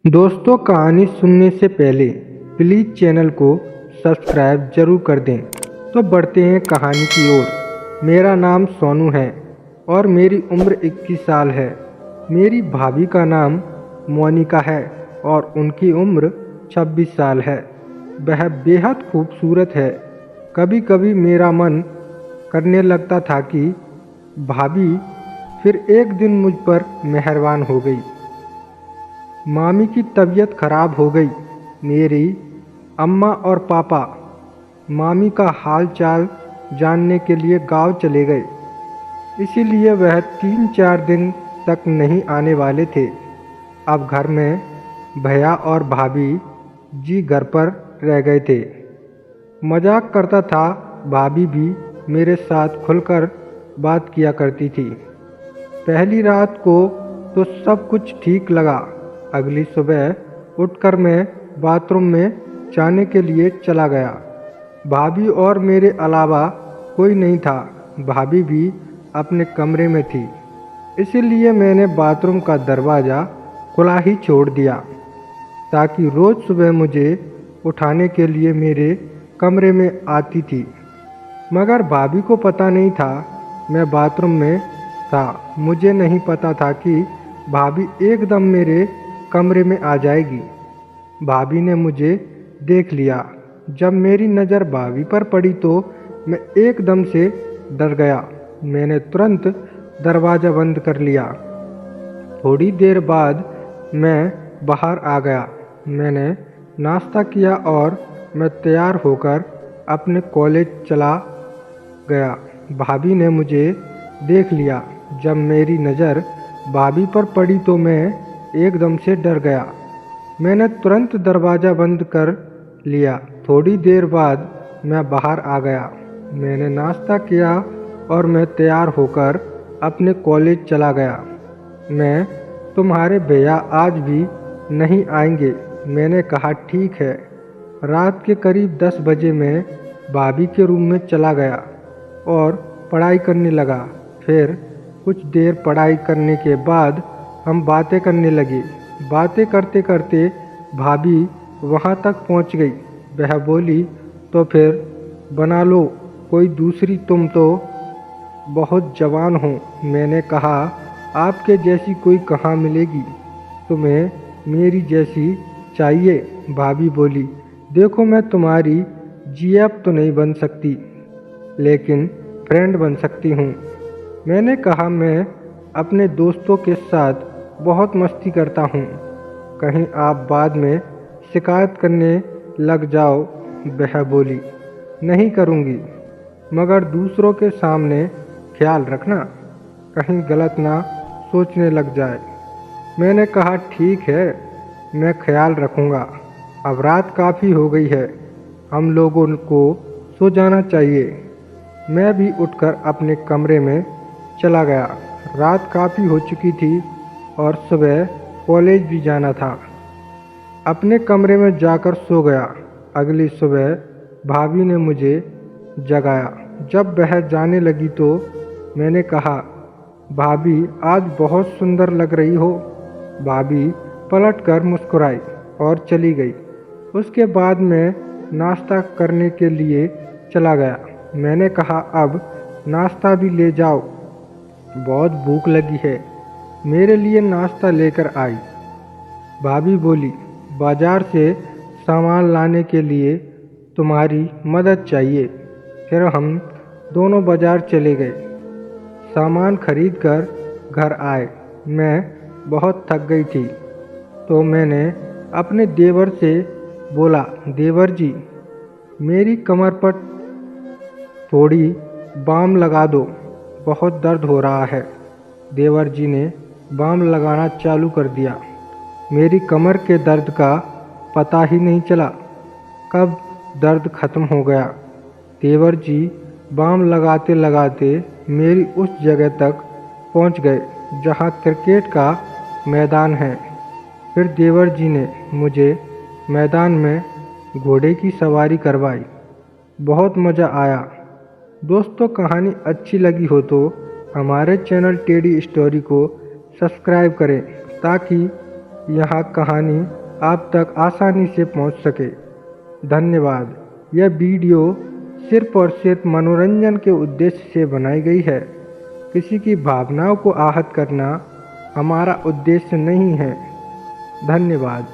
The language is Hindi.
दोस्तों, कहानी सुनने से पहले प्लीज़ चैनल को सब्सक्राइब जरूर कर दें। तो बढ़ते हैं कहानी की ओर। मेरा नाम सोनू है और मेरी उम्र 21 साल है। मेरी भाभी का नाम मोनिका है और उनकी उम्र 26 साल है। वह बेहद खूबसूरत है। कभी कभी मेरा मन करने लगता था कि भाभी फिर एक दिन मुझ पर मेहरबान हो गई। मामी की तबीयत खराब हो गई। मेरी अम्मा और पापा मामी का हाल चाल जानने के लिए गांव चले गए, इसीलिए वह 3-4 दिन तक नहीं आने वाले थे। अब घर में भैया और भाभी जी घर पर रह गए थे। मजाक करता था। भाभी भी मेरे साथ खुलकर बात किया करती थी। पहली रात को तो सब कुछ ठीक लगा। अगली सुबह उठकर मैं बाथरूम में जाने के लिए चला गया। भाभी और मेरे अलावा कोई नहीं था। भाभी भी अपने कमरे में थी, इसीलिए मैंने बाथरूम का दरवाज़ा खुला ही छोड़ दिया ताकि रोज़ सुबह मुझे उठाने के लिए मेरे कमरे में आती थी। मगर भाभी को पता नहीं था मैं बाथरूम में था। मुझे नहीं पता था कि भाभी एकदम मेरे कमरे में आ जाएगी। भाभी ने मुझे देख लिया। जब मेरी नज़र भाभी पर पड़ी तो मैं एकदम से डर गया। मैंने तुरंत दरवाज़ा बंद कर लिया। थोड़ी देर बाद मैं बाहर आ गया। मैंने नाश्ता किया और मैं तैयार होकर अपने कॉलेज चला गया। भाभी ने मुझे देख लिया। जब मेरी नज़र भाभी पर पड़ी तो मैं एकदम से डर गया। मैंने तुरंत दरवाज़ा बंद कर लिया। थोड़ी देर बाद मैं बाहर आ गया। मैंने नाश्ता किया और मैं तैयार होकर अपने कॉलेज चला गया। मैं तुम्हारे भैया आज भी नहीं आएंगे। मैंने कहा ठीक है। रात के करीब 10 बजे मैं भाभी के रूम में चला गया और पढ़ाई करने लगा। फिर कुछ देर पढ़ाई करने के बाद हम बातें करने लगे। बातें करते करते भाभी वहाँ तक पहुँच गई। वह बोली, तो फिर बना लो कोई दूसरी, तुम तो बहुत जवान हो। मैंने कहा, आपके जैसी कोई कहाँ मिलेगी, तुम्हें मेरी जैसी चाहिए। भाभी बोली, देखो मैं तुम्हारी जीएफ तो नहीं बन सकती, लेकिन फ्रेंड बन सकती हूँ। मैंने कहा, मैं अपने दोस्तों के साथ बहुत मस्ती करता हूँ, कहीं आप बाद में शिकायत करने लग जाओ। वह बोली, नहीं करूँगी, मगर दूसरों के सामने ख्याल रखना, कहीं गलत ना सोचने लग जाए। मैंने कहा ठीक है, मैं ख्याल रखूँगा। अब रात काफ़ी हो गई है, हम लोगों को सो जाना चाहिए। मैं भी उठकर अपने कमरे में चला गया। रात काफ़ी हो चुकी थी और सुबह कॉलेज भी जाना था। अपने कमरे में जाकर सो गया। अगली सुबह भाभी ने मुझे जगाया। जब वह जाने लगी तो मैंने कहा, भाभी आज बहुत सुंदर लग रही हो। भाभी पलटकर मुस्कुराई और चली गई। उसके बाद मैं नाश्ता करने के लिए चला गया। मैंने कहा, अब नाश्ता भी ले जाओ, बहुत भूख लगी है। मेरे लिए नाश्ता लेकर आई। भाभी बोली, बाजार से सामान लाने के लिए तुम्हारी मदद चाहिए। फिर हम दोनों बाजार चले गए। सामान खरीदकर घर आए। मैं बहुत थक गई थी तो मैंने अपने देवर से बोला, देवर जी, मेरी कमर पर थोड़ी बाम लगा दो, बहुत दर्द हो रहा है। देवर जी ने बाम लगाना चालू कर दिया। मेरी कमर के दर्द का पता ही नहीं चला कब दर्द खत्म हो गया। देवर जी बाम लगाते लगाते मेरी उस जगह तक पहुंच गए जहां क्रिकेट का मैदान है। फिर देवर जी ने मुझे मैदान में घोड़े की सवारी करवाई। बहुत मज़ा आया। दोस्तों, कहानी अच्छी लगी हो तो हमारे चैनल टेडी स्टोरी को सब्सक्राइब करें ताकि यहाँ कहानी आप तक आसानी से पहुँच सके। धन्यवाद। यह वीडियो सिर्फ और सिर्फ मनोरंजन के उद्देश्य से बनाई गई है। किसी की भावनाओं को आहत करना हमारा उद्देश्य नहीं है। धन्यवाद।